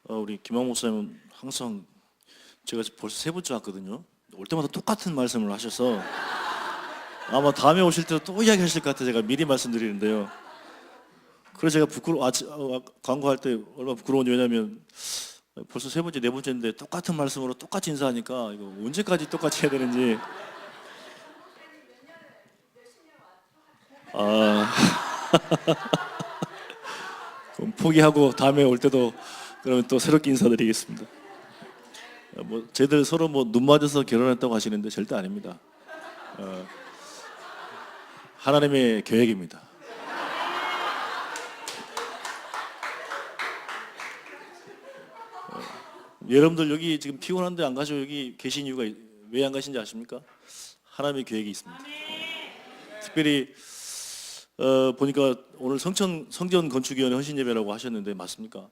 우리 김학 목사님은 항상 제가 벌써 세 번째 왔거든요. 올 때마다 똑같은 말씀을 하셔서 아마 다음에 오실 때도 또 이야기하실 것 같아요. 제가 미리 말씀드리는데요. 그래서 제가 광고할 때 얼마나 부끄러운지, 왜냐면 벌써 세 번째, 네 번째인데 똑같은 말씀으로 똑같이 인사하니까 이거 언제까지 똑같이 해야 되는지. 아, 그럼 포기하고 다음에 올 때도 그러면 또 새롭게 인사드리겠습니다. 뭐 쟤들 서로 뭐 눈 맞아서 결혼했다고 하시는데 절대 아닙니다. 하나님의 계획입니다. 여러분들 여기 지금 피곤한데 안 가시고 여기 계신 이유가 왜 안 가신지 아십니까? 하나님의 계획이 있습니다. 특별히 보니까 오늘 성전 건축위원회 헌신 예배라고 하셨는데 맞습니까?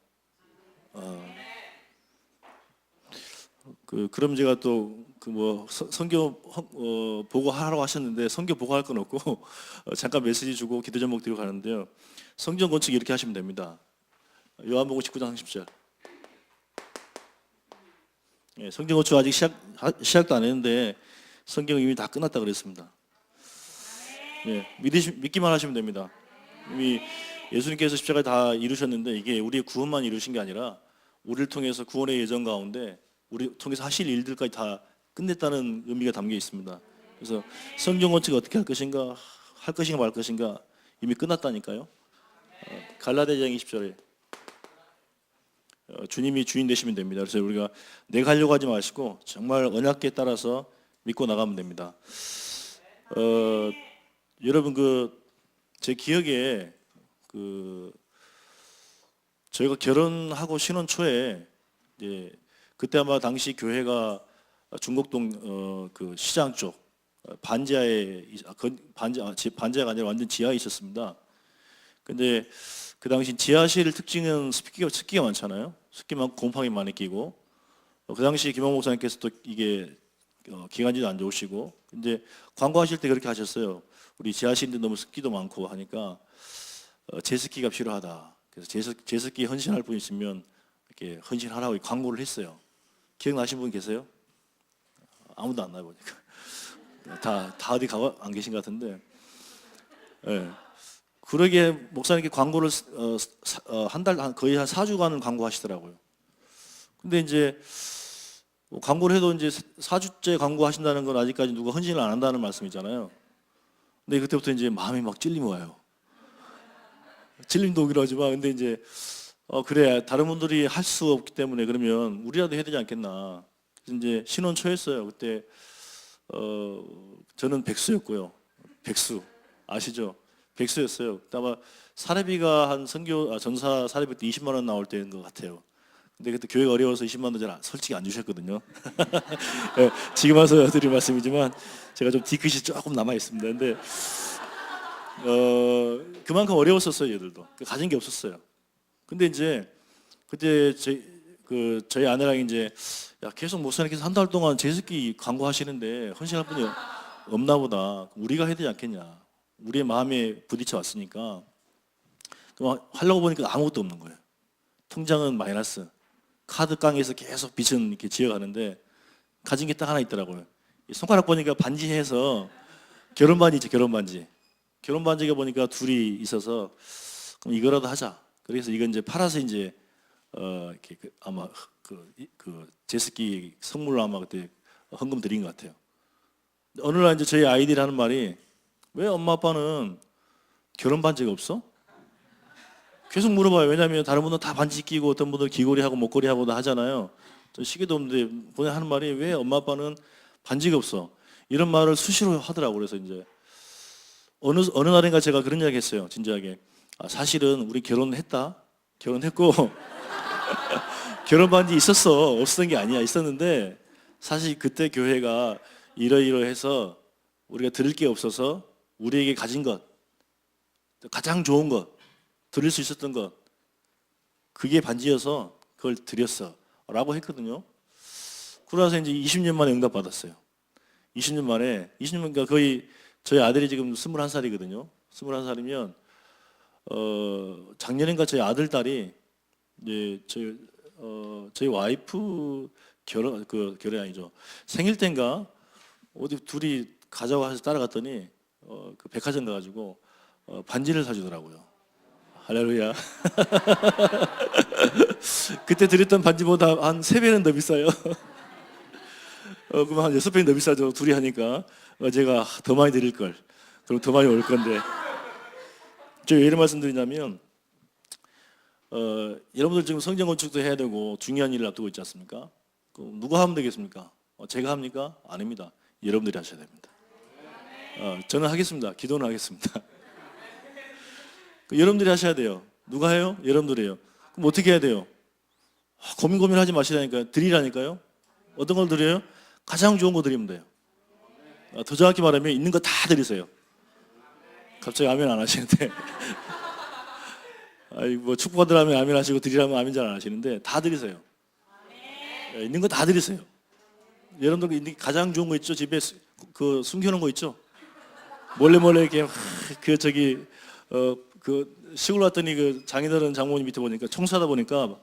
그럼 제가 또 그 뭐 성경 보고하라고 하셨는데 성경 보고할 건 없고 잠깐 메시지 주고 기도 제목 드리고 가는데요. 성전 건축 이렇게 하시면 됩니다. 요한복음 19장 30절. 예, 성경 건축 아직 시작도 안 했는데 성경 이미 다 끝났다 그랬습니다. 예, 믿기만 하시면 됩니다. 이미 예수님께서 십자가를 다 이루셨는데 이게 우리의 구원만 이루신 게 아니라 우리를 통해서 구원의 예정 가운데 우리 통해서 하실 일들까지 다 끝냈다는 의미가 담겨 있습니다. 그래서 성경 건축 어떻게 할 것인가 말 것인가 이미 끝났다니까요. 갈라디아서 20절에 주님이 주인 되시면 됩니다. 그래서 우리가 내가 하려고 하지 마시고 정말 언약궤에 따라서 믿고 나가면 됩니다. 여러분 제 기억에 저희가 결혼하고 신혼 초에 이제 그때 아마 당시 교회가 중곡동 그 시장 쪽 반지하에 반지하가 아니라 완전 지하에 있었습니다. 근데 그 당시 지하실 특징은 습기가 많잖아요. 습기 많고 곰팡이 많이 끼고 그 당시 김홍 목사님께서 또 이게 기관지도 안 좋으시고 이제 광고하실 때 그렇게 하셨어요. 우리 지하실인데 너무 습기도 많고 하니까 제습기가 필요하다. 그래서 제습기 헌신할 분 있으면 이렇게 헌신하라고 광고를 했어요. 기억나신 분 계세요? 아무도 안 나요 보니까 다 어디 안 계신 것 같은데. 예. 그러게 목사님께 광고를 거의 한 4주간은 광고하시더라고요. 근데 이제 광고를 해도 이제 4주째 광고하신다는 건 아직까지 누가 헌신을 안 한다는 말씀이잖아요. 근데 그때부터 이제 마음이 막 찔림이 와요. 찔림도 오기로 하지만 근데 이제 그래 다른 분들이 할 수 없기 때문에 그러면 우리라도 해야 되지 않겠나. 그래서 이제 신혼 초였어요. 그때 저는 백수였고요. 백수 아시죠? 백수였어요. 아마 사례비가 한 전사 사례비 때 20만 원 나올 때인 것 같아요. 근데 그때 교회가 어려워서 20만 원 잘 솔직히 안 주셨거든요. 네, 지금 와서 드릴 말씀이지만 제가 좀 뒤끝이 조금 남아 있습니다. 근데 그만큼 어려웠었어요, 얘들도. 가진 게 없었어요. 근데 이제 그때 저희 아내랑 이제 야 계속 목사님께서 한 달 동안 제습기 광고하시는데 헌신할 분이 없나 보다. 우리가 해야 되지 않겠냐. 우리의 마음에 부딪혀 왔으니까 하려고 보니까 아무것도 없는 거예요. 통장은 마이너스. 카드 깡에서 계속 빚은 이렇게 지어가는데 가진 게 딱 하나 있더라고요. 손가락 보니까 반지해서 결혼 반지 있죠, 결혼 반지. 결혼 반지가 보니까 둘이 있어서 그럼 이거라도 하자. 그래서 이건 이제 팔아서 이제 이렇게 아마 그 제습기 선물로 아마 그때 헌금 드린 것 같아요. 어느 날 이제 저희 아이들이 하는 말이 왜 엄마 아빠는 결혼 반지가 없어? 계속 물어봐요. 왜냐하면 다른 분들은 다 반지 끼고 어떤 분들은 귀걸이하고 목걸이하고도 하잖아요. 저 시계도 없는데 본인 하는 말이 왜 엄마 아빠는 반지가 없어? 이런 말을 수시로 하더라고요. 그래서 이제 어느 날인가 제가 그런 이야기 했어요. 진지하게. 사실은 우리 결혼했다. 결혼했고 결혼 반지 있었어. 없었던 게 아니야. 있었는데 사실 그때 교회가 이러이러해서 우리가 드릴 게 없어서 우리에게 가진 것, 가장 좋은 것, 드릴 수 있었던 것, 그게 반지여서 그걸 드렸어 라고 했거든요. 그러나서 이제 20년 만에 응답받았어요. 20년 거의 저희 아들이 지금 21살이거든요. 21살이면 작년인가 저희 아들 딸이 이제 저희 와이프 결혼이 아니죠. 생일 때인가 어디 둘이 가자고 해서 따라갔더니 그 백화점 가가지고 반지를 사주더라고요. 할렐루야. 그때 드렸던 반지보다 한 3배는 더 비싸요. 그럼 한 6배는 더 비싸죠. 둘이 하니까 제가 더 많이 드릴 걸. 그럼 더 많이 올 건데. 제가 왜 이런 말씀 드리냐면 여러분들 지금 성전 건축도 해야 되고 중요한 일을 앞두고 있지 않습니까? 누가 하면 되겠습니까? 제가 합니까? 아닙니다. 여러분들이 하셔야 됩니다. 저는 하겠습니다. 기도는 하겠습니다. 여러분들이 하셔야 돼요. 누가 해요? 여러분들이에요. 그럼 어떻게 해야 돼요? 고민하지 마시라니까요. 드리라니까요. 어떤 걸 드려요? 가장 좋은 거 드리면 돼요. 더 정확히 말하면 있는 거 다 드리세요. 갑자기 아멘 안 하시는데 뭐 축복받으라면 아멘 하시고 드리라면 아멘 잘 안 하시는데 다 드리세요. 있는 거 다 드리세요. 여러분들 있는 가장 좋은 거 있죠? 집에 그 숨겨놓은 거 있죠? 몰래 이렇게 그 시골 왔더니 그 장인어른 장모님 밑에 보니까 청소하다 보니까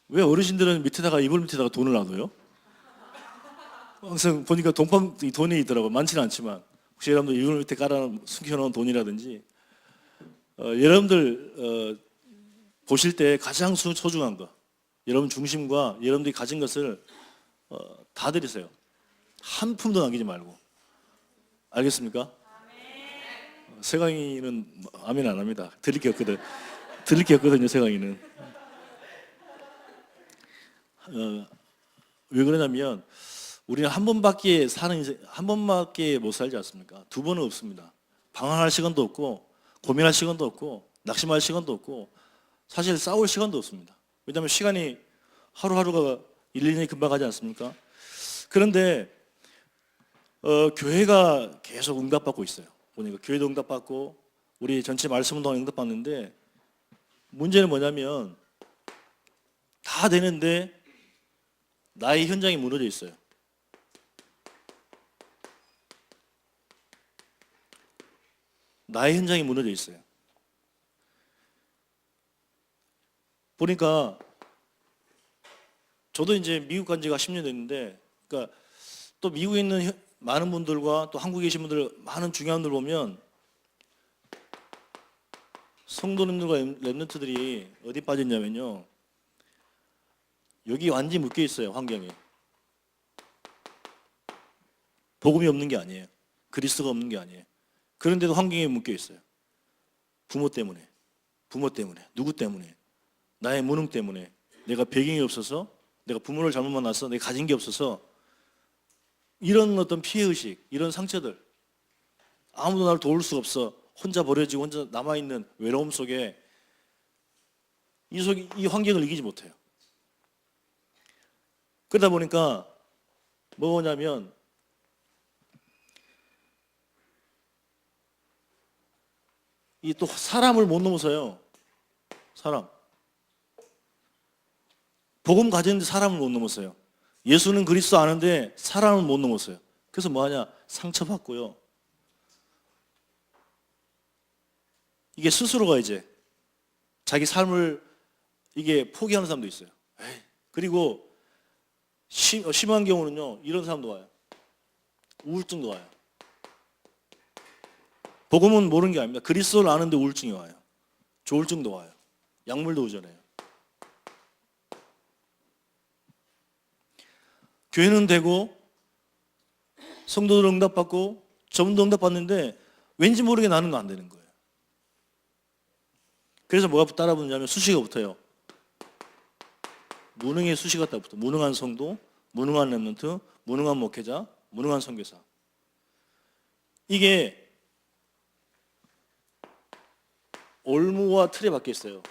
왜 어르신들은 밑에다가 이불 밑에다가 돈을 놔둬요? 항상 보니까 돈이 있더라고요. 많지는 않지만 혹시 여러분들 이불 밑에 깔아 숨겨놓은 돈이라든지 여러분들 보실 때 가장 소중한 거 여러분 중심과 여러분들이 가진 것을 다 드리세요. 한 푼도 남기지 말고. 알겠습니까? 세강이는 아멘 안 합니다. 드릴 게 없거든요. 세강이는. 왜 그러냐면 우리는 한 번밖에 못 살지 않습니까? 두 번은 없습니다. 방황할 시간도 없고 고민할 시간도 없고 낙심할 시간도 없고 사실 싸울 시간도 없습니다. 왜냐하면 시간이 하루하루가 1, 2년이 금방 가지 않습니까? 그런데 교회가 계속 응답받고 있어요. 보니까 교회도 응답받고 우리 전체 말씀운동은 응답받는데 문제는 뭐냐면 다 되는데 나의 현장이 무너져 있어요. 나의 현장이 무너져 있어요. 보니까 저도 이제 미국 간 지가 10년 됐는데 그러니까 또 미국에 있는 많은 분들과 또 한국에 계신 분들 많은 중요한 분들 보면 성도님들과 렘넌트들이 어디 빠졌냐면요. 여기 완전히 묶여 있어요. 환경에. 복음이 없는 게 아니에요. 그리스도가 없는 게 아니에요. 그런데도 환경에 묶여 있어요. 부모 때문에, 누구 때문에, 나의 무능 때문에, 내가 배경이 없어서, 내가 부모를 잘못 만나서, 내가 가진 게 없어서 이런 어떤 피해의식, 이런 상처들 아무도 나를 도울 수 없어 혼자 버려지고 혼자 남아있는 외로움 속에 이 환경을 이기지 못해요. 그러다 보니까 뭐냐면 이 또 사람을 못 넘어서요. 사람. 복음 가졌는데 사람을 못 넘었어요. 예수는 그리스도 아는데 사람을 못 넘었어요. 그래서 뭐하냐? 상처받고요. 이게 스스로가 이제 자기 삶을 이게 포기하는 사람도 있어요. 그리고 심한 경우는요, 이런 사람도 와요. 우울증도 와요. 복음은 모르는 게 아닙니다. 그리스도를 아는데 우울증이 와요. 조울증도 와요. 약물도 의존해요. 교회는 되고 성도들 응답받고 저분도 응답받는데 왠지 모르게 나는 안 되는 거예요. 그래서 뭐가 따라붙냐면 수식어가 붙어요. 무능의 수식어가 따라붙어요. 무능한 성도, 무능한 렘넌트, 무능한 목회자, 무능한 선교사. 이게 올무와 틀에 박혀 있어요.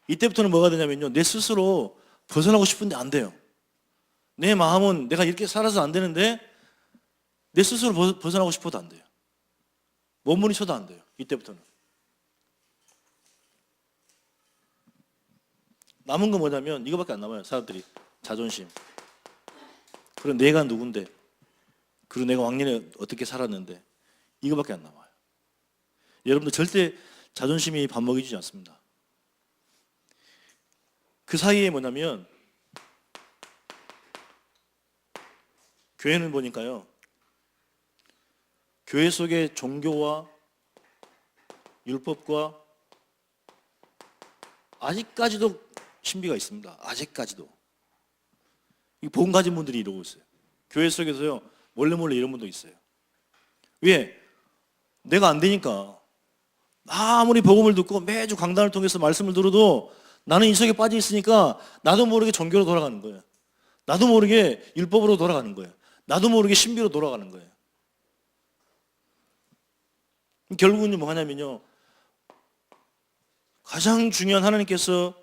이때부터는 뭐가 되냐면요. 내 스스로 벗어나고 싶은데 안 돼요. 내 마음은 내가 이렇게 살아서 안 되는데 내 스스로 벗어나고 싶어도 안 돼요. 몸부림쳐도 안 돼요. 이때부터는. 남은 건 뭐냐면 이거밖에 안 남아요. 사람들이. 자존심. 그리고 내가 누군데. 그리고 내가 왕년에 어떻게 살았는데. 이거밖에 안 남아요. 여러분들 절대 자존심이 밥 먹여주지 않습니다. 그 사이에 뭐냐면 교회는 보니까요, 교회 속에 종교와 율법과 아직까지도 신비가 있습니다. 아직까지도. 이 복음 가진 분들이 이러고 있어요. 교회 속에서요, 몰래 이런 분도 있어요. 왜? 내가 안 되니까. 아무리 복음을 듣고 매주 강단을 통해서 말씀을 들어도 나는 이 속에 빠져 있으니까 나도 모르게 종교로 돌아가는 거예요. 나도 모르게 율법으로 돌아가는 거예요. 나도 모르게 신비로 돌아가는 거예요. 결국은 뭐 하냐면요, 가장 중요한 하나님께서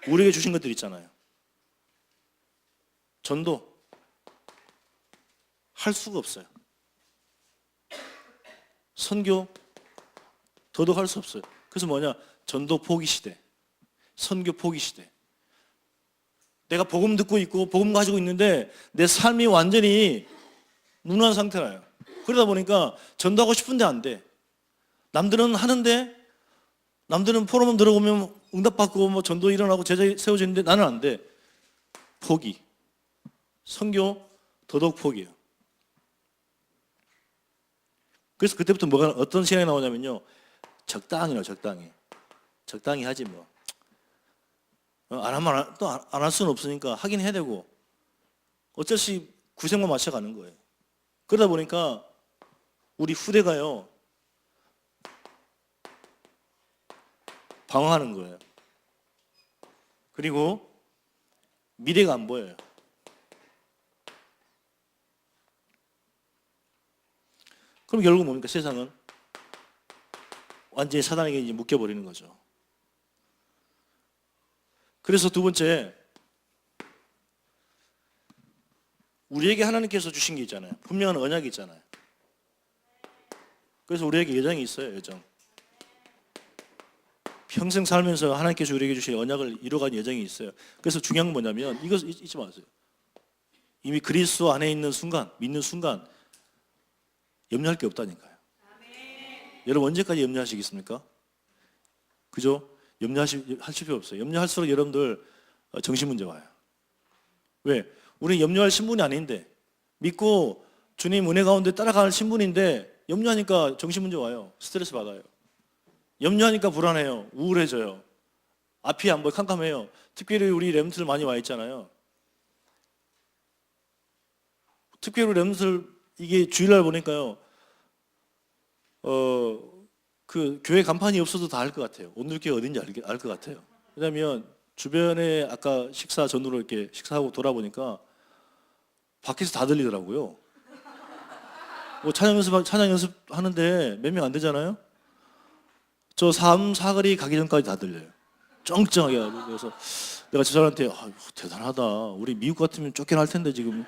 우리에게 주신 것들 있잖아요. 전도 할 수가 없어요. 선교 더더욱 할 수 없어요. 그래서 뭐냐, 전도 포기 시대, 선교 포기 시대. 내가 복음 듣고 있고 복음 가지고 있는데 내 삶이 완전히 무능한 상태라요. 그러다 보니까 전도하고 싶은데 안 돼. 남들은 하는데, 남들은 포럼 들어오면 응답받고 뭐 전도 일어나고 제자 세워지는데 나는 안 돼. 포기. 선교 더더욱 포기예요. 그래서 그때부터 뭐가 어떤 시간이 나오냐면요, 적당히요, 적당히 하지 뭐. 안 하면 또 안 할 수는 없으니까 하긴 해야 되고, 어쩔 수 없이 구색만 맞춰가는 거예요. 그러다 보니까 우리 후대가요, 방황하는 거예요. 그리고 미래가 안 보여요. 그럼 결국 뭡니까? 세상은 완전히 사단에게 이제 묶여버리는 거죠. 그래서 두 번째, 우리에게 하나님께서 주신 게 있잖아요. 분명한 언약이 있잖아요. 그래서 우리에게 예정이 있어요. 예정. 평생 살면서 하나님께서 우리에게 주신 언약을 이루어가는 예정이 있어요. 그래서 중요한 건 뭐냐면, 이것 잊지 마세요. 이미 그리스도 안에 있는 순간, 믿는 순간 염려할 게 없다니까요. 여러분 언제까지 염려하시겠습니까? 그죠? 염려하실 필요 없어요. 염려할수록 여러분들 정신 문제 와요. 왜? 우리 염려할 신분이 아닌데, 믿고 주님 은혜 가운데 따라갈 신분인데 염려하니까 정신 문제 와요. 스트레스 받아요. 염려하니까 불안해요. 우울해져요. 앞이 안 보여. 캄캄해요. 특별히 우리 렘트들 많이 와 있잖아요. 특별히 렘트들 이게 주일날 보니까요, 그 교회 간판이 없어도 다 알 것 같아요. 오늘교회 어딘지 알 것 같아요. 왜냐하면 주변에 아까 식사 전후로 이렇게 식사하고 돌아보니까 밖에서 다 들리더라고요. 뭐 찬양 연습하는데 몇 명 안 되잖아요. 저 3, 4거리 가기 전까지 다 들려요. 쩡쩡하게. 그래서 내가 저 사람한테 대단하다. 우리 미국 같으면 쫓겨날 텐데 지금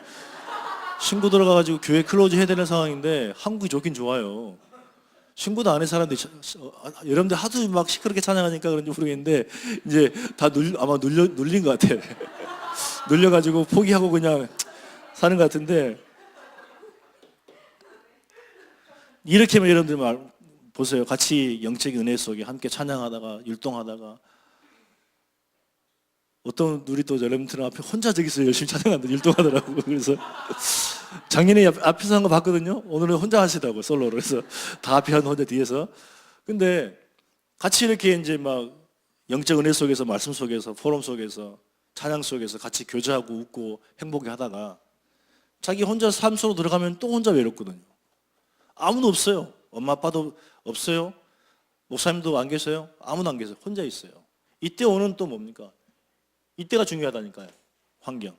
신고 들어가가지고 교회 클로즈 해야 되는 상황인데 한국이 좋긴 좋아요. 신고도 안 한 사람들이 여러분들 하도 막 시끄럽게 찬양하니까 그런지 모르겠는데 이제 다 아마 눌린 것 같아요. 눌려가지고 포기하고 그냥 사는 것 같은데, 이렇게 하면 여러분들 보세요. 같이 영적인 은혜 속에 함께 찬양하다가 율동하다가 어떤 우리 또 여러분들 앞에 혼자 저기서 열심히 찬양한다 율동하더라고. 그래서 작년에 앞에서 한 거 봤거든요. 오늘은 혼자 하시더라고요, 솔로로. 그래서 다 앞에 한 혼자 뒤에서. 근데 같이 이렇게 이제 막 영적 은혜 속에서, 말씀 속에서, 포럼 속에서, 찬양 속에서 같이 교제하고 웃고 행복해 하다가 자기 혼자 삶 속으로 들어가면 또 혼자 외롭거든요. 아무도 없어요. 엄마 아빠도 없어요. 목사님도 안 계세요. 아무도 안 계세요. 혼자 있어요. 이때 오는 또 뭡니까? 이때가 중요하다니까요. 환경.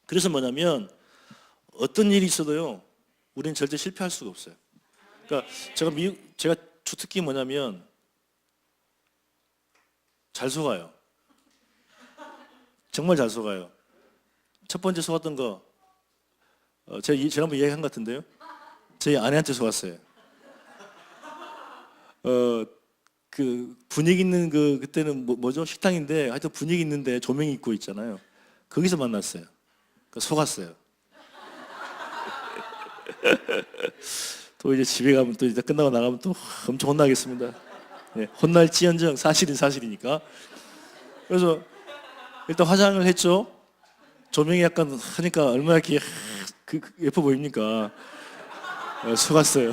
그래서 뭐냐면 어떤 일이 있어도요, 우리는 절대 실패할 수가 없어요. 그러니까 제가 주특기 뭐냐면 잘 속아요. 정말 잘 속아요. 첫 번째 속았던 거 제가 지난번 이야기한 것 같은데요. 저희 아내한테 속았어요. 그 분위기 있는 그때는 뭐죠? 식당인데 하여튼 분위기 있는데 조명이 있고 있잖아요. 거기서 만났어요. 속았어요. 또 이제 집에 가면 또 이제 끝나고 나가면 또 엄청 혼나겠습니다. 네, 혼날지언정 사실은 사실이니까. 그래서 일단 화장을 했죠. 조명이 약간 하니까 얼마나 이렇게 예뻐 보입니까? 속았어요.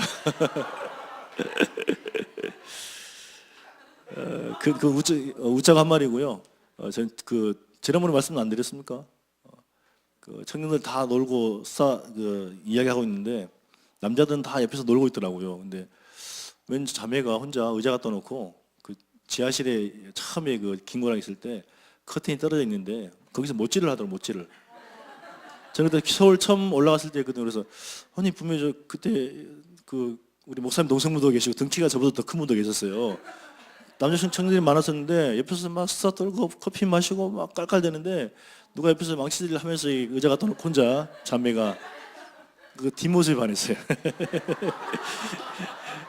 웃자고 한 말이고요. 지난번에 말씀 안 드렸습니까? 청년들 다 놀고 이야기하고 있는데 남자들은 다 옆에서 놀고 있더라고요. 근데 왠지 자매가 혼자 의자 갖다 놓고 그 지하실에 처음에 그 김구랑 있을 때 커튼이 떨어져 있는데 거기서 못질을 하더라고요. 못질을. 저는 그때 서울 처음 올라갔을 때거든요. 그래서 아니 분명히 저 그때 우리 목사님 동생분도 계시고 등키가 저보다 더 큰 분도 계셨어요. 남자 청년들이 많았었는데 옆에서 막 수다 떨고 커피 마시고 막 깔깔대는데 누가 옆에서 망치질 하면서 이 의자 갖다 놓고 혼자 자매가 그 뒷모습이 반했어요.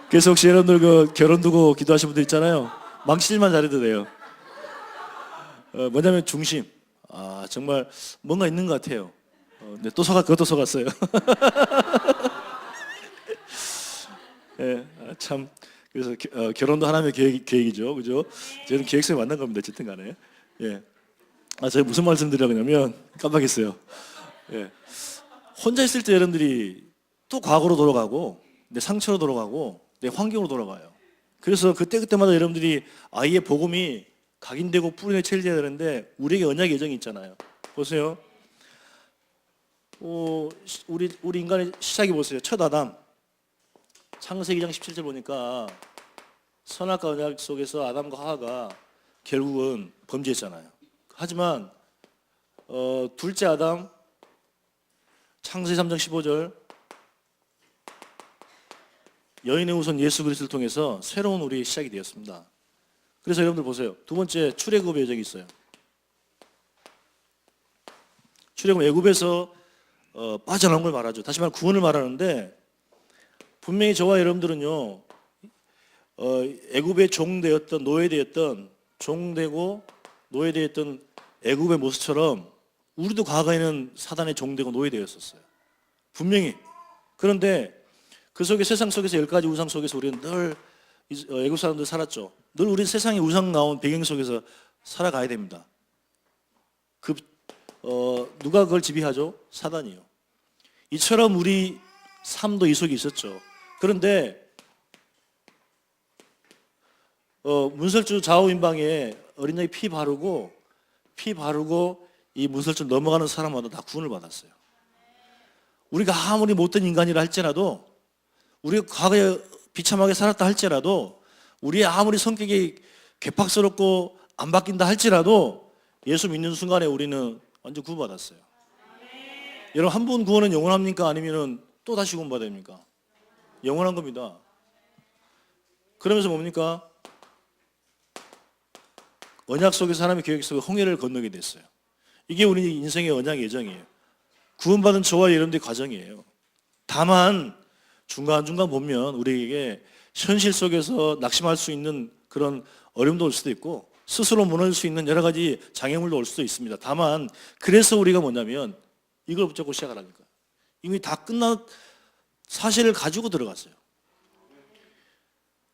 그래서 혹시 여러분들 결혼 두고 기도하신 분들 있잖아요. 망치질만 잘해도 돼요. 뭐냐면 중심. 정말 뭔가 있는 것 같아요. 근데 그것도 속았어요. 예, 참. 그래서 결혼도 하나님의 계획이죠, 그죠? 저는 계획성에 만난 겁니다, 어쨌든 간에. 예. 제가 무슨 말씀 드리려냐면 깜빡했어요. 예. 혼자 있을 때 여러분들이 또 과거로 돌아가고 내 상처로 돌아가고 내 환경으로 돌아가요. 그래서 그때마다 여러분들이 아이의 복음이 각인되고 뿌리에 체질돼야 되는데 우리에게 언약의 예정이 있잖아요. 보세요. 우리 인간의 시작이 보세요. 첫 아담. 창세기 2장 17절 보니까 선악과 언약 속에서 아담과 하와가 결국은 범죄했잖아요. 하지만 둘째 아담 창세기 3장 15절 여인의 후손 예수 그리스도를 통해서 새로운 우리 시작이 되었습니다. 그래서 여러분들 보세요. 두 번째 출애굽의 여정이 있어요. 출애굽 애굽에서 빠져나온 걸 말하죠. 다시 말해 구원을 말하는데 분명히 저와 여러분들은요 애굽의 종되었던 노예되었던 종되고 노예되었던 애굽의 모습처럼 우리도 과거에는 사단의 종되고 노예되었었어요. 분명히. 그런데 그 속에 세상 속에서 10가지 우상 속에서 우리는 늘 애굽 사람들 살았죠. 늘 우리 세상에 우상 나온 배경 속에서 살아가야 됩니다. 누가 그걸 지배하죠? 사단이요. 이처럼 우리 삶도 이 속에 있었죠. 그런데 문설주 좌우인방에 어린아이 피 바르고 이 문설주 넘어가는 사람마다 다 구원을 받았어요. 우리가 아무리 못된 인간이라 할지라도 우리가 과거에 비참하게 살았다 할지라도 우리의 아무리 성격이 괴팍스럽고 안 바뀐다 할지라도 예수 믿는 순간에 우리는 완전 구원받았어요. 여러분 한 번 구원은 영원합니까? 아니면 또 다시 구원받아야 됩니까? 영원한 겁니다. 그러면서 뭡니까? 언약 속에 사람의 계획 속에 홍해를 건너게 됐어요. 이게 우리 인생의 언약 예정이에요. 구원받은 저와 여러분들의 과정이에요. 다만 중간중간 보면 우리에게 현실 속에서 낙심할 수 있는 그런 어려움도 올 수도 있고 스스로 무너질 수 있는 여러 가지 장애물도 올 수도 있습니다. 다만 그래서 우리가 뭐냐면 이걸 붙잡고 시작하라니까. 이미 다 끝난 사실을 가지고 들어갔어요.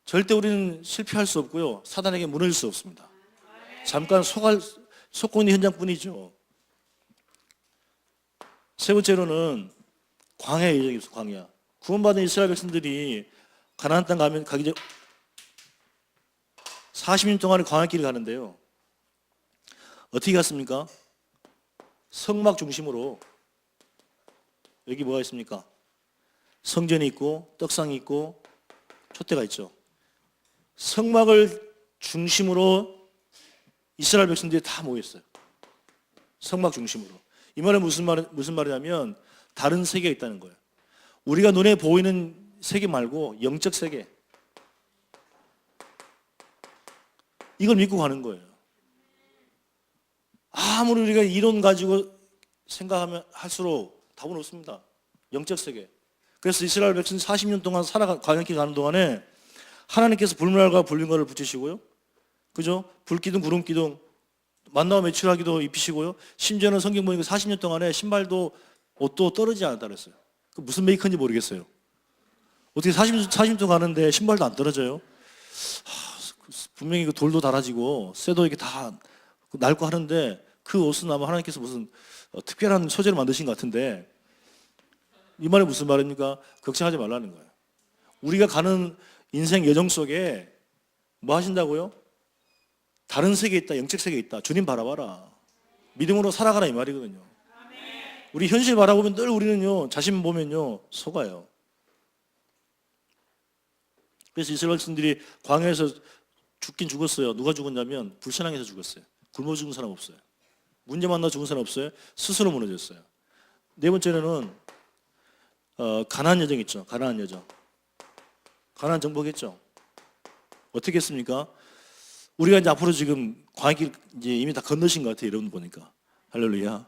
절대 우리는 실패할 수 없고요. 사단에게 무너질 수 없습니다. 잠깐 속고 있는 현장뿐이죠. 세 번째로는 광야의 예정이 있어요. 광야. 구원받은 이스라엘 백성들이 가나안 땅 가기 전 40년 동안의 광야길을 가는데요. 어떻게 갔습니까? 성막 중심으로 여기 뭐가 있습니까? 성전이 있고 떡상이 있고 촛대가 있죠. 성막을 중심으로 이스라엘 백성들이 다 모였어요. 성막 중심으로. 이 말은 무슨 말이냐면 다른 세계가 있다는 거예요. 우리가 눈에 보이는 세계 말고 영적 세계. 이걸 믿고 가는 거예요. 아무리 우리가 이론 가지고 생각하면 할수록 답은 없습니다. 영적 세계. 그래서 이스라엘 백성 40년 동안 광야길 가는 동안에 하나님께서 불멸과 불린거를 붙이시고요. 그죠? 불기둥, 구름기둥, 만나와 매출하기도 입히시고요. 심지어는 성경 보니까 40년 동안에 신발도 옷도 떨어지지 않았다 그랬어요. 그 무슨 메이커인지 모르겠어요. 어떻게 40년 동안 가는데 신발도 안 떨어져요? 분명히 그 돌도 달아지고 쇠도 이렇게 다 낡고 하는데 그 옷은 아마 하나님께서 무슨 특별한 소재를 만드신 것 같은데, 이 말이 무슨 말입니까? 걱정하지 말라는 거예요. 우리가 가는 인생 여정 속에 뭐 하신다고요? 다른 세계에 있다, 영적 세계에 있다. 주님 바라봐라. 믿음으로 살아가라 이 말이거든요. 우리 현실 바라보면 늘 우리는요, 자신 보면요, 속아요. 그래서 이스라엘 백성들이 광야에서 죽긴 죽었어요. 누가 죽었냐면 불신앙해서 죽었어요. 굶어 죽은 사람 없어요. 문제 만나 죽은 사람 없어요. 스스로 무너졌어요. 네 번째로는 가나안 여정 있죠. 가나안 여정. 가나안 정복했죠. 어떻게 했습니까? 우리가 이제 앞으로 지금 광야길 이제 이미 다 건너신 것 같아요. 여러분 보니까. 할렐루야.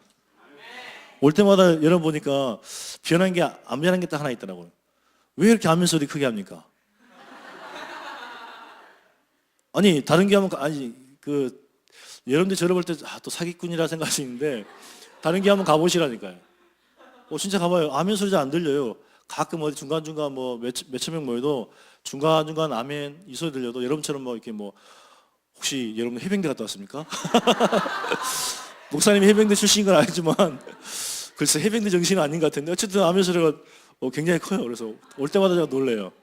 올 때마다 여러분 보니까 변한 게 안 변한 게 딱 하나 있더라고요. 왜 이렇게 아멘 소리 크게 합니까? 아니 다른 게 하면 아니 그 여러분들 저를 볼 때 또 사기꾼이라 생각하시는데 다른 게 한번 가보시라니까요. 진짜 가봐요. 아멘 소리 잘 안 들려요. 가끔 어디 중간중간 뭐 몇천 명 모여도 중간중간 아멘 이 소리 들려도 여러분처럼 뭐 이렇게 뭐 혹시 여러분 해병대 갔다 왔습니까? 목사님이 해병대 출신인 건 알지만 글쎄 해병대 정신은 아닌 것 같은데 어쨌든 아멘 소리가 굉장히 커요. 그래서 올 때마다 제가 놀래요.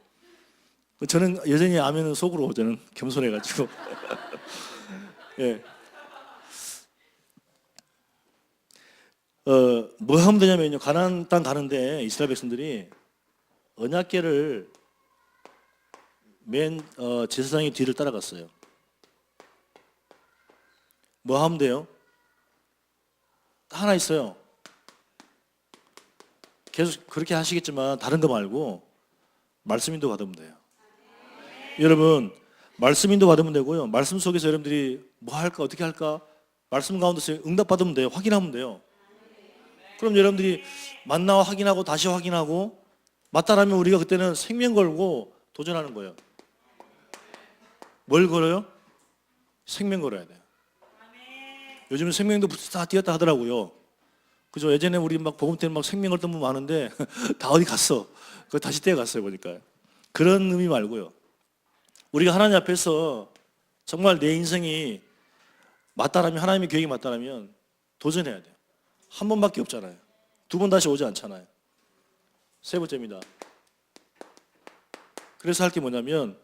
저는 여전히 아멘은 속으로 저는 겸손해가지고 예. 뭐 하면 되냐면요. 가나안 땅 가는데 이스라엘 백성들이 언약궤를 맨 제사장의 뒤를 따라갔어요. 뭐 하면 돼요? 하나 있어요. 계속 그렇게 하시겠지만 다른 거 말고 말씀 인도 받으면 돼요. 여러분 말씀 인도 받으면 되고요. 말씀 속에서 여러분들이 뭐 할까 어떻게 할까 말씀 가운데서 응답 받으면 돼요. 확인하면 돼요. 그럼 여러분들이 만나와 확인하고 다시 확인하고 맞다라면 우리가 그때는 생명 걸고 도전하는 거예요. 뭘 걸어요? 생명 걸어야 돼요. 요즘은 생명도 다 뛰었다 하더라고요. 그죠? 예전에 우리 막 복음 때는 막 생명 걸던 분 많은데 다 어디 갔어? 그거 다시 떼어갔어요 보니까. 그런 의미 말고요. 우리가 하나님 앞에서 정말 내 인생이 맞다라면 하나님의 계획이 맞다라면 도전해야 돼요. 한 번밖에 없잖아요. 두 번 다시 오지 않잖아요. 세 번째입니다. 그래서 할 게 뭐냐면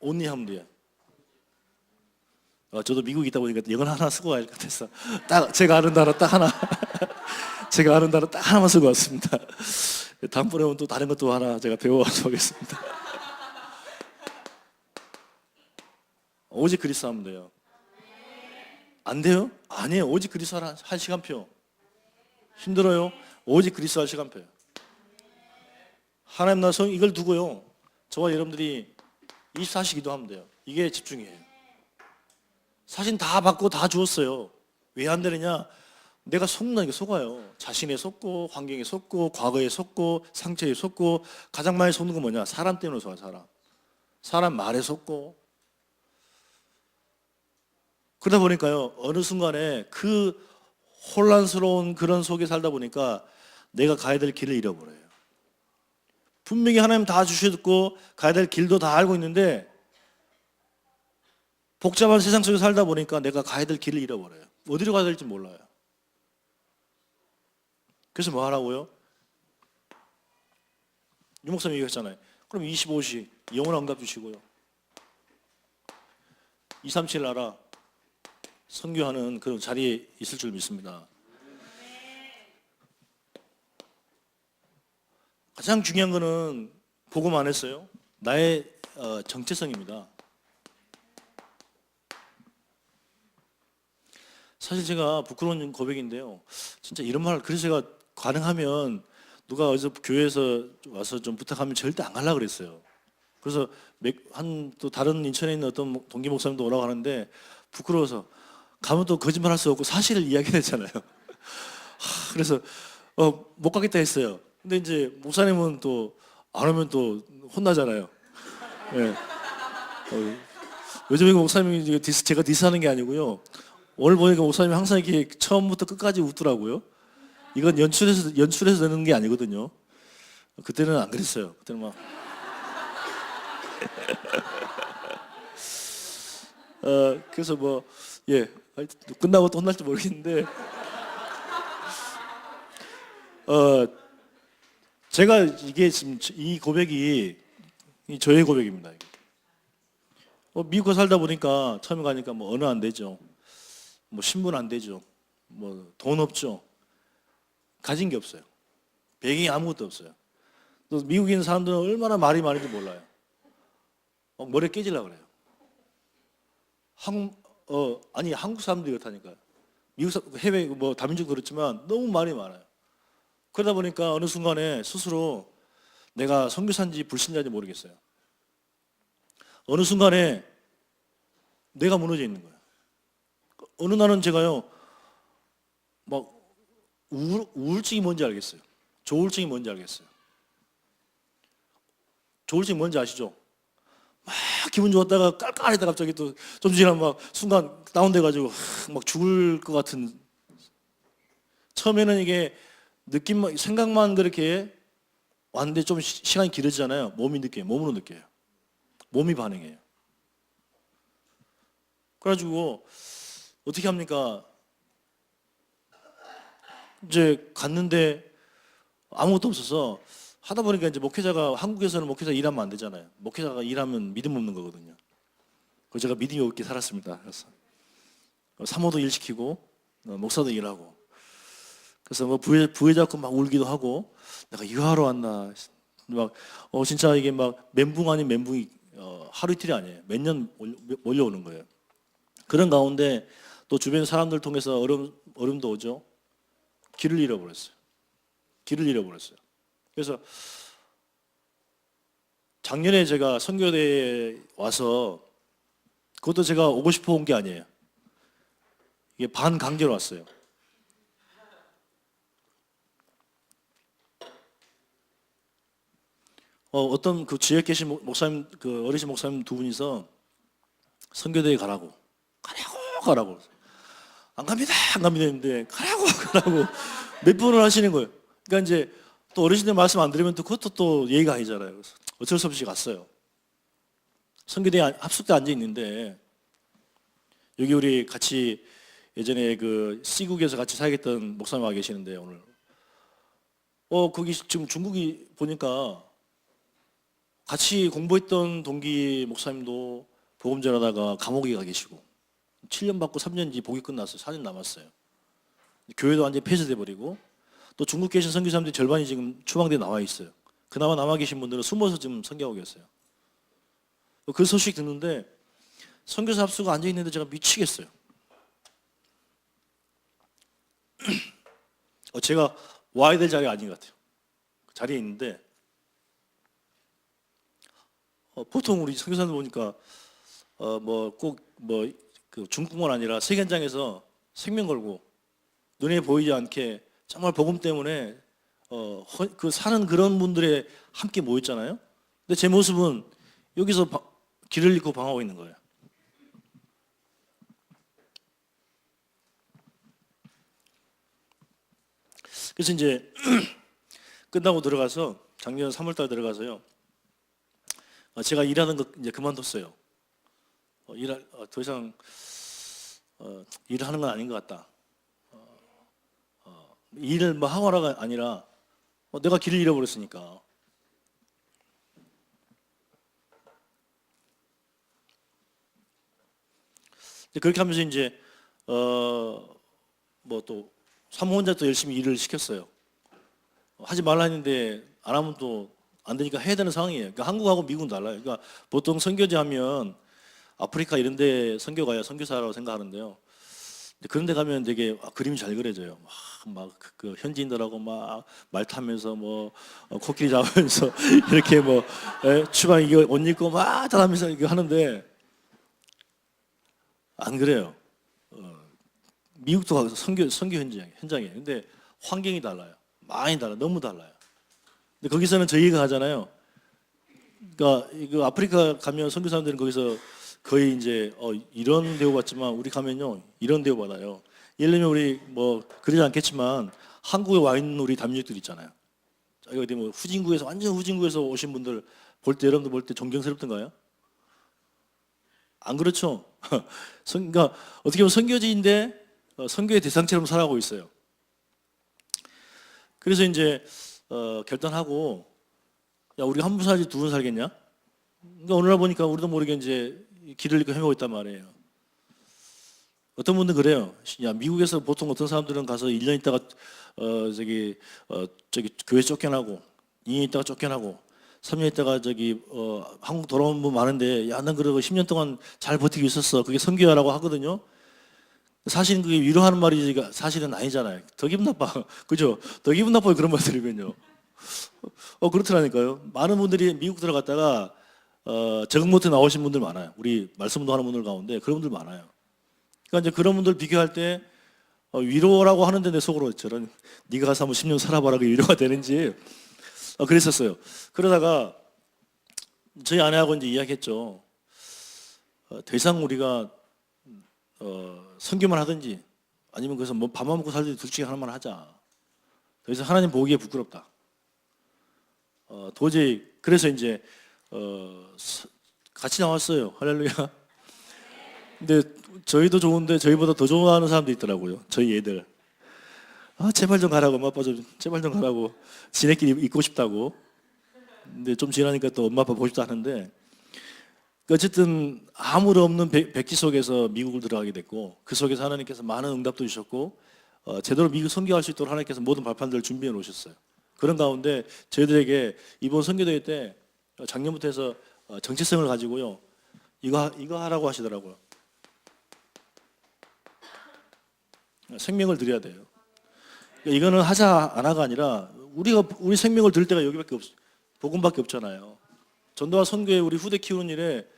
only 하면 돼요. 저도 미국에 있다 보니까 이건 하나 쓰고 가야 할 것 같아서 딱 제가 아는 단어 딱 하나 제가 아는 단어 딱 하나만 쓰고 왔습니다. 다음번에 오면 또 다른 것도 하나 제가 배워가지고 오겠습니다. 오직 그리스도 하면 돼요. 안 돼요? 아니에요. 오직 그리스도 할 시간표. 힘들어요? 오직 그리스도 할 시간표예요. 하나님 나서 이걸 두고요. 저와 여러분들이 24시 기도하면 돼요. 이게 집중이에요. 사실 다 받고 다 주었어요. 왜 안 되느냐? 내가 속는다니까 속아요. 자신에 속고 환경에 속고 과거에 속고 상처에 속고 가장 많이 속는 건 뭐냐? 사람 때문에 속아. 사람 말에 속고 그러다 보니까요. 어느 순간에 그 혼란스러운 그런 속에 살다 보니까 내가 가야 될 길을 잃어버려요. 분명히 하나님 다 주셨고 가야 될 길도 다 알고 있는데 복잡한 세상 속에 살다 보니까 내가 가야 될 길을 잃어버려요. 어디로 가야 될지 몰라요. 그래서 뭐 하라고요? 유 목사님 얘기했잖아요. 그럼 25시 영원한 응답 주시고요. 237 나라 선교하는 그런 자리에 있을 줄 믿습니다. 가장 중요한 거는 복음 안 했어요. 나의 정체성입니다. 사실 제가 부끄러운 고백인데요. 진짜 이런 말 그래서 제가 가능하면 누가 어디서 교회에서 와서 좀 부탁하면 절대 안 가려고 그랬어요. 그래서 또 다른 인천에 있는 어떤 동기 목사님도 오라고 하는데 부끄러워서 가면 또 거짓말 할 수 없고 사실을 이야기했잖아요. 그래서 못 가겠다 했어요. 근데 이제 목사님은 또 안 오면 또 혼나잖아요. 네. 요즘에 목사님이 제가 디스하는 게 아니고요. 오늘 보니까 목사님이 항상 이렇게 처음부터 끝까지 웃더라고요. 이건 연출해서 되는 게 아니거든요. 그때는 안 그랬어요. 그때는 막 그래서 뭐 예, 끝나고 또 혼날지 모르겠는데 제가 이게 지금 이 고백이 저의 고백입니다. 이게. 미국에 살다 보니까 처음에 가니까 뭐 언어 안 되죠, 뭐 신분 안 되죠, 뭐 돈 없죠, 가진 게 없어요. 배경이 아무것도 없어요. 또 미국에 있는 사람들은 얼마나 말이 많은지 몰라요. 머리에 깨지려고 그래요. 한국 사람들이 그렇다니까요. 해외 뭐 다민족 그렇지만 너무 말이 많아요. 그러다 보니까 어느 순간에 스스로 내가 선교사인지 불신자인지 모르겠어요. 어느 순간에 내가 무너져 있는 거예요. 어느 날은 제가요, 막 우울증이 뭔지 알겠어요. 조울증이 뭔지 알겠어요. 조울증이 뭔지 아시죠? 막 기분 좋았다가 깔깔하다 갑자기 또 좀 지나면 막 순간 다운돼가지고 막 죽을 것 같은. 처음에는 이게 느낌만, 생각만 그렇게 왔는데 좀 시간이 길어지잖아요. 몸이 느껴요. 몸으로 느껴요. 몸이 반응해요. 그래가지고 어떻게 합니까? 이제 갔는데 아무것도 없어서 하다 보니까 이제 목회자가, 한국에서는 목회자 일하면 안 되잖아요. 목회자가 일하면 믿음 없는 거거든요. 그래서 제가 믿음이 없게 살았습니다. 그래서 사모도 일 시키고 목사도 일하고, 그래서 뭐 부회잡고 막 울기도 하고, 내가 이거 하러 왔나 막 진짜 이게 막 멘붕 아닌 멘붕이 하루 이틀이 아니에요. 몇 년 몰려오는 거예요. 그런 가운데 또 주변 사람들 통해서 어려움도 오죠. 길을 잃어버렸어요. 길을 잃어버렸어요. 그래서 작년에 제가 선교대에 와서, 그것도 제가 오고 싶어 온 게 아니에요. 이게 반강제로 왔어요. 어떤 그 지역 계신 목사님, 그 어리신 목사님 두 분이서 선교대에 가라고 안 갑니다 했는데 가라고 몇 번을 하시는 거예요. 그러니까 이제 또 어르신들 말씀 안 들으면 또 그것도 또 예의가 아니잖아요. 그래서 어쩔 수 없이 갔어요. 선교대에 합숙대 앉아 있는데, 여기 우리 같이 예전에 그 C국에서 같이 사역했던 목사님 와 계시는데, 오늘 거기 지금 중국이 보니까 같이 공부했던 동기 목사님도 복음 전하다가 감옥에 가 계시고, 7년 받고 3년 뒤 복이 끝났어요. 4년 남았어요. 교회도 완전히 폐쇄돼 버리고, 또 중국 계신 선교사님들 절반이 지금 추방돼 나와 있어요. 그나마 남아 계신 분들은 숨어서 지금 선교하고 계세요. 그 소식 듣는데 선교사 합수가 앉아 있는데 제가 미치겠어요. 제가 와야 될 자리가 아닌 것 같아요. 그 자리에 있는데 보통 우리 선교사들 보니까 뭐 꼭 뭐 그 중국뿐만 아니라 세계현장에서 생명 걸고 눈에 보이지 않게 정말 복음 때문에 그 사는 그런 분들에 함께 모였잖아요. 근데 제 모습은 여기서 길을 잃고 방황하고 있는 거예요. 그래서 이제 끝나고 들어가서, 작년 3월달 들어가서요, 제가 일하는 거 이제 그만뒀어요. 더 이상 일을 하는 건 아닌 것 같다. 일을 뭐 하거나가 아니라 내가 길을 잃어버렸으니까. 그렇게 하면서 이제 뭐 또 사모 혼자 또 열심히 일을 시켰어요. 하지 말라 했는데 안 하면 또 안 되니까 해야 되는 상황이에요. 그러니까 한국하고 미국은 달라요. 그러니까 보통 선교제 하면 아프리카 이런 데 선교 가야 선교사라고 생각하는데요. 그런 데 가면 되게 그림이 잘 그려져요. 막 그 현지인들하고 막 말 타면서 뭐 코끼리 잡으면서 이렇게 뭐 추방 이거 옷 입고 막 다하면서 이거 하는데, 안 그래요. 미국도 가서 선교 현장이에요. 근데 환경이 달라요. 많이 달라요. 너무 달라요. 근데 거기서는 저희가 하잖아요. 그러니까 그 아프리카 가면 선교사님들은 거기서 거의 이제 이런 대우 받지만, 우리 가면요 이런 대우 받아요. 예를 들면 우리 뭐 그러지 않겠지만 한국에 와 있는 우리 담임들 있잖아요. 어디 뭐 후진국에서, 완전 후진국에서 오신 분들 볼 때, 여러분들 볼 때 존경스럽던가요? 안 그렇죠? 그러니까 어떻게 보면 선교지인데 선교의 대상처럼 살아가고 있어요. 그래서 이제 결단하고 야 우리 한 분 살지 두 분 살겠냐? 그러니까 어느 날 보니까 우리도 모르게 이제 길을 잃고 헤매고 있단 말이에요. 어떤 분들은 그래요. 야 미국에서 보통 어떤 사람들은 가서 1년 있다가 저기 교회 쫓겨나고 2년 있다가 쫓겨나고 3년 있다가 한국 돌아온 분 많은데 야 난 그러고 10년 동안 잘 버티고 있었어. 그게 선교야라고 하거든요. 사실은 그게 위로하는 말이지 사실은 아니잖아요. 더 기분 나빠. 그죠? 더 기분 나빠요. 그런 말 들으면요. 그렇더라니까요. 많은 분들이 미국 들어갔다가 적응 못해 나오신 분들 많아요. 우리 말씀도 하는 분들 가운데 그런 분들 많아요. 그러니까 이제 그런 분들 비교할 때 위로라고 하는데 내 속으로 저런 네가 가서 한번 10년 살아봐라 그 위로가 되는지 그랬었어요. 그러다가 저희 아내하고 이제 이야기했죠. 더 이상 우리가 선교만 하든지 아니면 그래서 뭐 밥만 먹고 살든지 둘 중에 하나만 하자. 더 이상 하나님 보기에 부끄럽다. 도저히 그래서 이제 같이 나왔어요. 할렐루야. 근데 저희도 좋은데 저희보다 더 좋아하는 사람도 있더라고요. 저희 애들. 제발 좀 가라고 엄마 아빠 좀 제발 좀 가라고 지네끼리 있고 싶다고. 근데 좀 지나니까 또 엄마 아빠 보고 싶다 하는데 어쨌든 아무도 없는 백지 속에서 미국을 들어가게 됐고 그 속에서 하나님께서 많은 응답도 주셨고 제대로 미국 선교할 수 있도록 하나님께서 모든 발판들을 준비해 놓으셨어요. 그런 가운데 저희들에게 이번 선교대회 때 작년부터 해서 정체성을 가지고요 이거 하라고 하시더라고요. 생명을 드려야 돼요. 그러니까 이거는 하자 안 하가 아니라 우리 생명을 드릴 때가 여기밖에 복음밖에 없잖아요. 전도와 선교에 우리 후대 키우는 일에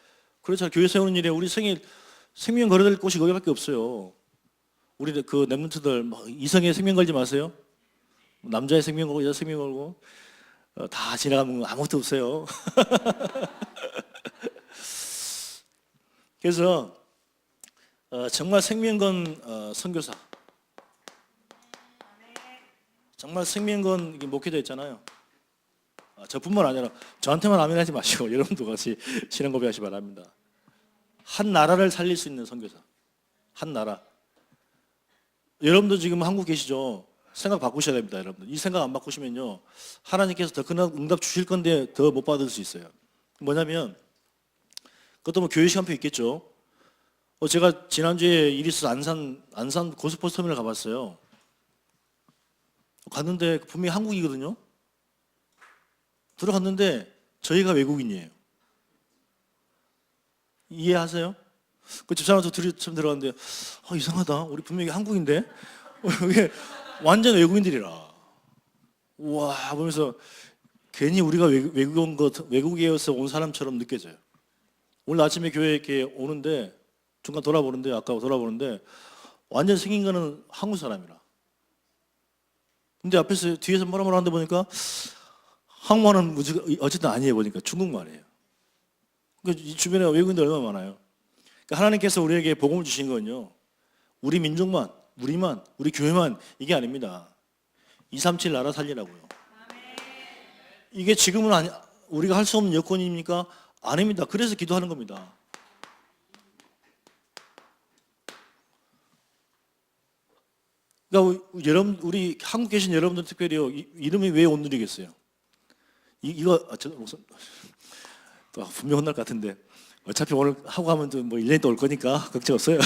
그렇죠. 교회 세우는 일에 우리 생명 걸어낼 곳이 거기밖에 없어요. 우리 그 렘넌트들 이성의 생명 걸지 마세요. 남자의 생명 걸고 여자 생명 걸고 다 지나가면 아무것도 없어요. 그래서 정말 생명 건 선교사, 정말 생명 건 목회자 있잖아요. 저뿐만 아니라 저한테만 아멘하지 마시고 여러분도 같이 신앙 고백하시 바랍니다. 한 나라를 살릴 수 있는 선교사, 한 나라. 여러분도 지금 한국 계시죠? 생각 바꾸셔야 됩니다, 여러분들. 이 생각 안 바꾸시면요, 하나님께서 더 큰 응답 주실 건데 더 못 받을 수 있어요. 뭐냐면 그것도 뭐 교회 시간표 있겠죠. 제가 지난주에 일이 있어서 안산 고속버스 터미널 가봤어요. 갔는데 분명히 한국이거든요. 들어갔는데 저희가 외국인이에요. 이해하세요? 그 집사람도 처음 들어갔는데 이상하다. 우리 분명히 한국인데 이게 완전 외국인들이라. 우와 보면서 괜히 우리가 외국에서 온 사람처럼 느껴져요. 오늘 아침에 교회에 이렇게 오는데 중간 돌아보는데 아까 돌아보는데 완전 생긴 거는 한국 사람이라. 근데 앞에서 뒤에서 뭐라 하는데 보니까 한국말은 어쨌든 아니에요. 보니까 중국말이에요. 그러니까 이 주변에 외국인들 얼마나 많아요. 그러니까 하나님께서 우리에게 복음을 주신 건요, 우리 민족만, 우리 교회만 이게 아닙니다. 237 나라 살리라고요. 이게 지금은 우리가 할 수 없는 여건입니까? 아닙니다. 그래서 기도하는 겁니다. 그러니까 여러분, 우리 한국 계신 여러분들 특별히요, 이름이 왜 온누리겠어요? 또 분명 혼날 것 같은데 어차피 오늘 하고 가면 또 뭐 1년이 또 올 거니까 걱정 없어요.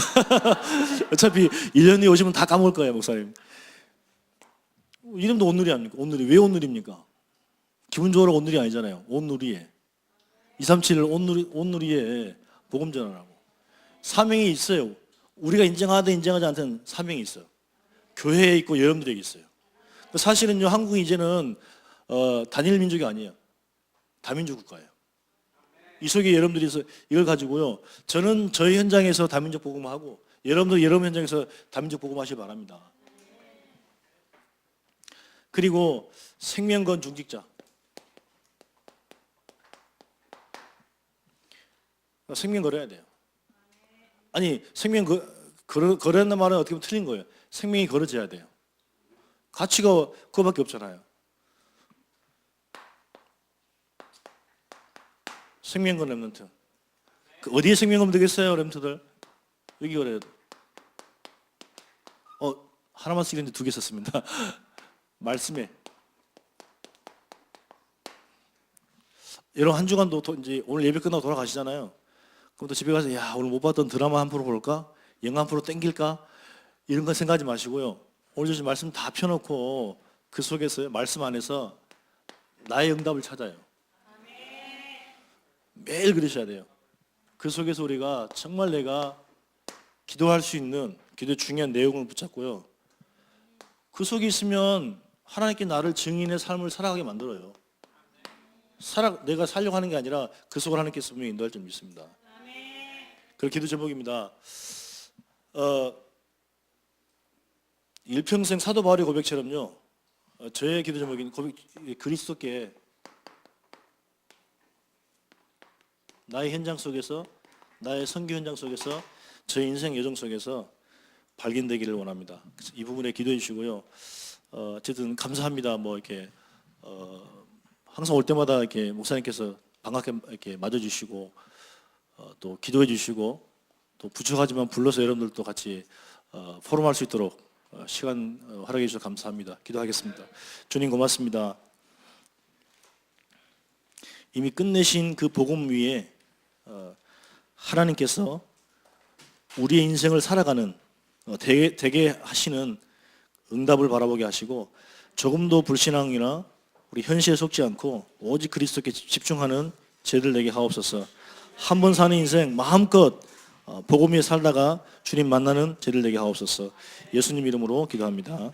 어차피 1년 뒤에 오시면 다 까먹을 거예요, 목사님. 이름도 온누리 아닙니까? 온누리. 왜 온누리입니까? 기분 좋으라고 온누리 아니잖아요. 온누리에 237 온누리에 복음 전하라고. 사명이 있어요. 우리가 인정하든 인정하지 않든 사명이 있어요. 교회에 있고 여러분들에게 있어요. 사실은요, 한국이 이제는 단일 민족이 아니에요. 다민족 국가예요. 이 속에 여러분들이 이걸 가지고요, 저는 저희 현장에서 다민족 복음하고 여러분도 여러분 현장에서 다민족 복음하시기 바랍니다. 그리고 생명건 중직자. 생명 걸어야 돼요. 아니 생명 걸어야 말은 어떻게 보면 틀린 거예요. 생명이 걸어져야 돼요. 가치가 그거밖에 없잖아요. 생명건 렘넌트. 어디에 생명건 되겠어요, 렘넌트들? 여기 그래요. 하나만 쓰겠는데 두 개 썼습니다. 말씀에. 여러분 한 주간도 이제 오늘 예배 끝나고 돌아가시잖아요. 그럼 또 집에 가서 야 오늘 못 봤던 드라마 한 프로 볼까? 영화 한 프로 땡길까? 이런 거 생각하지 마시고요. 오늘 주신 말씀 다 펴놓고 그 속에서 말씀 안에서 나의 응답을 찾아요. 매일 그러셔야 돼요. 그 속에서 우리가 정말 내가 기도할 수 있는 기도의 중요한 내용을 붙잡고요. 그 속에 있으면 하나님께 나를 증인의 삶을 살아가게 만들어요. 내가 살려고 하는 게 아니라 그 속을 하나님께서 분명히 인도할 줄 믿습니다. 그 기도 제목입니다. 일평생 사도 바울의 고백처럼요. 저의 기도 제목인 그리스도께 나의 현장 속에서 나의 선교 현장 속에서 저의 인생 여정 속에서 발견되기를 원합니다. 이 부분에 기도해 주시고요. 어쨌든 감사합니다. 뭐 이렇게 항상 올 때마다 이렇게 목사님께서 반갑게 이렇게 맞아주시고 또 기도해 주시고 또 부족하지만 불러서 여러분들도 같이 포럼할 수 있도록 시간 허락해 주셔서 감사합니다. 기도하겠습니다. 주님 고맙습니다. 이미 끝내신 그 복음 위에 하나님께서 우리의 인생을 살아가는 되게 하시는 응답을 바라보게 하시고 조금도 불신앙이나 우리 현실에 속지 않고 오직 그리스도께 집중하는 죄를 내게 하옵소서. 한 번 사는 인생 마음껏 복음 위에 살다가 주님 만나는 죄를 내게 하옵소서. 예수님 이름으로 기도합니다.